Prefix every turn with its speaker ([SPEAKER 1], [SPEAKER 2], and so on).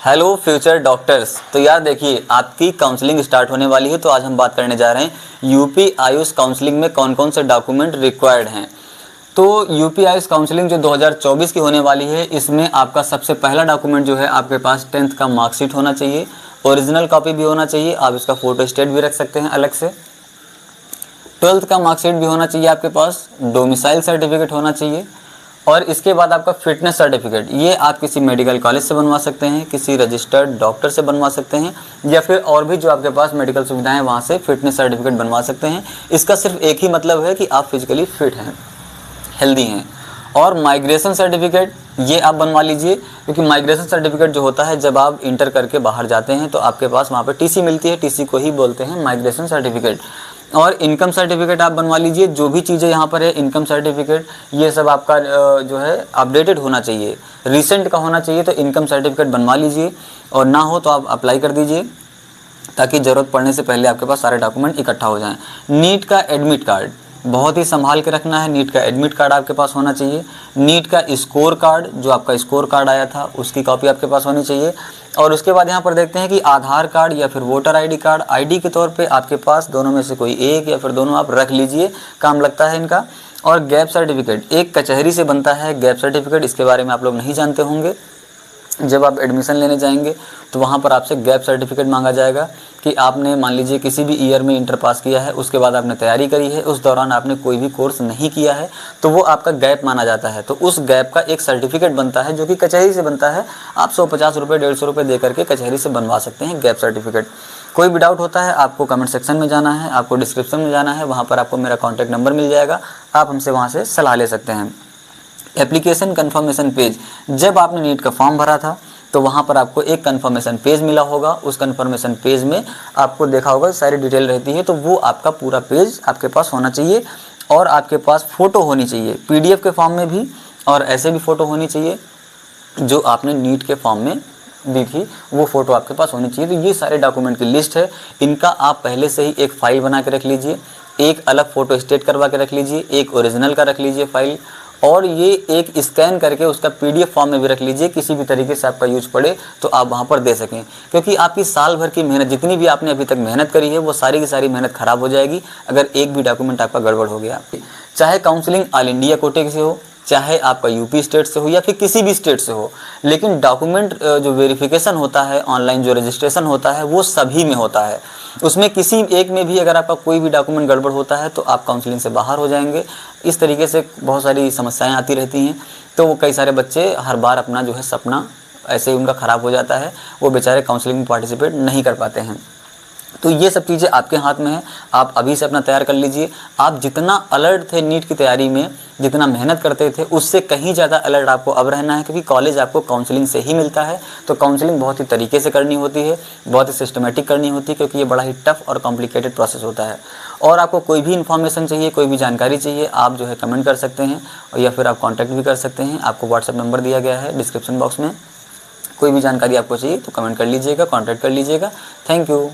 [SPEAKER 1] Hello future doctors. तो यार देखिए, आपकी काउंसलिंग स्टार्ट होने वाली है। तो आज हम बात करने जा रहे हैं यूपी आयुष काउंसलिंग में कौन कौन से डॉक्यूमेंट रिक्वायर्ड हैं। तो यूपी आयुष काउंसलिंग जो 2024 की होने वाली है, इसमें आपका सबसे पहला डॉक्यूमेंट जो है, आपके पास 10th का मार्कशीट होना चाहिए, ओरिजिनल कॉपी भी होना चाहिए, आप इसका फोटो स्टेट भी रख सकते हैं अलग से। 12th का मार्कशीट भी होना चाहिए आपके पास, डोमिसाइल सर्टिफिकेट होना चाहिए, और इसके बाद आपका फिटनेस सर्टिफिकेट, ये आप किसी मेडिकल कॉलेज से बनवा सकते हैं, किसी रजिस्टर्ड डॉक्टर से बनवा सकते हैं, या फिर और भी जो आपके पास मेडिकल सुविधाएं हैं वहाँ से फिटनेस सर्टिफिकेट बनवा सकते हैं। इसका सिर्फ एक ही मतलब है कि आप फिजिकली फिट हैं, हेल्दी हैं। और माइग्रेशन सर्टिफिकेट ये आप बनवा लीजिए, क्योंकि माइग्रेशन सर्टिफिकेट जो होता है, जब आप इंटर करके बाहर जाते हैं तो आपके पास वहाँ पे टीसी मिलती है, टीसी को ही बोलते हैं माइग्रेशन सर्टिफिकेट। और इनकम सर्टिफिकेट आप बनवा लीजिए। जो भी चीज़ें यहाँ पर है, इनकम सर्टिफिकेट ये सब आपका जो है अपडेटेड होना चाहिए, रिसेंट का होना चाहिए। तो इनकम सर्टिफिकेट बनवा लीजिए, और ना हो तो आप अप्लाई कर दीजिए, ताकि ज़रूरत पड़ने से पहले आपके पास सारे डॉक्यूमेंट इकट्ठा हो जाएं। नीट का एडमिट कार्ड बहुत ही संभाल के रखना है। नीट का एडमिट कार्ड आपके पास होना चाहिए। नीट का स्कोर कार्ड, जो आपका स्कोर कार्ड आया था, उसकी कॉपी आपके पास होनी चाहिए। और उसके बाद यहाँ पर देखते हैं कि आधार कार्ड या फिर वोटर आईडी कार्ड, आईडी के तौर पे आपके पास दोनों में से कोई एक या फिर दोनों आप रख लीजिए, काम लगता है इनका। और गैप सर्टिफिकेट एक कचहरी से बनता है गैप सर्टिफिकेट, इसके बारे में आप लोग नहीं जानते होंगे। जब आप एडमिशन लेने जाएंगे तो वहाँ पर आपसे गैप सर्टिफिकेट मांगा जाएगा कि आपने मान लीजिए किसी भी ईयर में इंटर पास किया है, उसके बाद आपने तैयारी करी है, उस दौरान आपने कोई भी कोर्स नहीं किया है, तो वो आपका गैप माना जाता है। तो उस गैप का एक सर्टिफिकेट बनता है, जो कि कचहरी से बनता है। आप 150 रुपये 150 रुपये दे करके कचहरी से बनवा सकते हैं गैप सर्टिफिकेट। कोई भी डाउट होता है, आपको कमेंट सेक्शन में जाना है, आपको डिस्क्रिप्शन में जाना है, वहाँ पर आपको मेरा कॉन्टैक्ट नंबर मिल जाएगा, आप हमसे वहाँ से सलाह ले सकते हैं। एप्लीकेशन कन्फर्मेशन पेज, जब आपने नीट का फॉर्म भरा था तो वहाँ पर आपको एक कन्फर्मेशन पेज मिला होगा। उस कन्फर्मेशन पेज में आपको देखा होगा सारी डिटेल रहती है, तो वो आपका पूरा पेज आपके पास होना चाहिए। और आपके पास फ़ोटो होनी चाहिए, पीडीएफ के फॉर्म में भी और ऐसे भी फ़ोटो होनी चाहिए, जो आपने नीट के फॉर्म में दी थी वो फ़ोटो आपके पास होनी चाहिए। तो ये सारे डॉक्यूमेंट की लिस्ट है, इनका आप पहले से ही एक फ़ाइल बना के रख लीजिए, एक अलग फ़ोटो स्टेट करवा के रख लीजिए, एक ओरिजिनल का रख लीजिए फ़ाइल, और ये एक स्कैन करके उसका पीडीएफ फॉर्म में भी रख लीजिए। किसी भी तरीके से आपका यूज पड़े तो आप वहाँ पर दे सकें, क्योंकि आपकी साल भर की मेहनत, जितनी भी आपने अभी तक मेहनत करी है, वो सारी की सारी मेहनत ख़राब हो जाएगी अगर एक भी डॉक्यूमेंट आपका गड़बड़ हो गया। चाहे काउंसलिंग ऑल इंडिया कोटे से हो, चाहे आपका यूपी स्टेट से हो या फिर किसी भी स्टेट से हो, लेकिन डॉक्यूमेंट जो वेरिफिकेशन होता है, ऑनलाइन जो रजिस्ट्रेशन होता है, वो सभी में होता है। उसमें किसी एक में भी अगर आपका कोई भी डॉक्यूमेंट गड़बड़ होता है तो आप काउंसलिंग से बाहर हो जाएंगे। इस तरीके से बहुत सारी समस्याएं आती रहती हैं। तो वो कई सारे बच्चे हर बार अपना जो है सपना ऐसे ही उनका ख़राब हो जाता है, वो बेचारे काउंसलिंग में पार्टिसिपेट नहीं कर पाते हैं। तो ये सब चीज़ें आपके हाथ में है, आप अभी से अपना तैयार कर लीजिए। आप जितना अलर्ट थे नीट की तैयारी में, जितना मेहनत करते थे, उससे कहीं ज़्यादा अलर्ट आपको अब रहना है, क्योंकि कॉलेज आपको काउंसलिंग से ही मिलता है। तो काउंसलिंग बहुत ही तरीके से करनी होती है, बहुत ही सिस्टमेटिक करनी होती है, क्योंकि ये बड़ा ही टफ और कॉम्प्लिकेटेड प्रोसेस होता है। और आपको कोई भी इन्फॉर्मेशन चाहिए, कोई भी जानकारी चाहिए, आप जो है कमेंट कर सकते हैं, या फिर आप कॉन्टैक्ट भी कर सकते हैं। आपको व्हाट्सएप नंबर दिया गया है डिस्क्रिप्शन बॉक्स में। कोई भी जानकारी आपको चाहिए तो कमेंट कर लीजिएगा, कॉन्टैक्ट कर लीजिएगा। Thank you.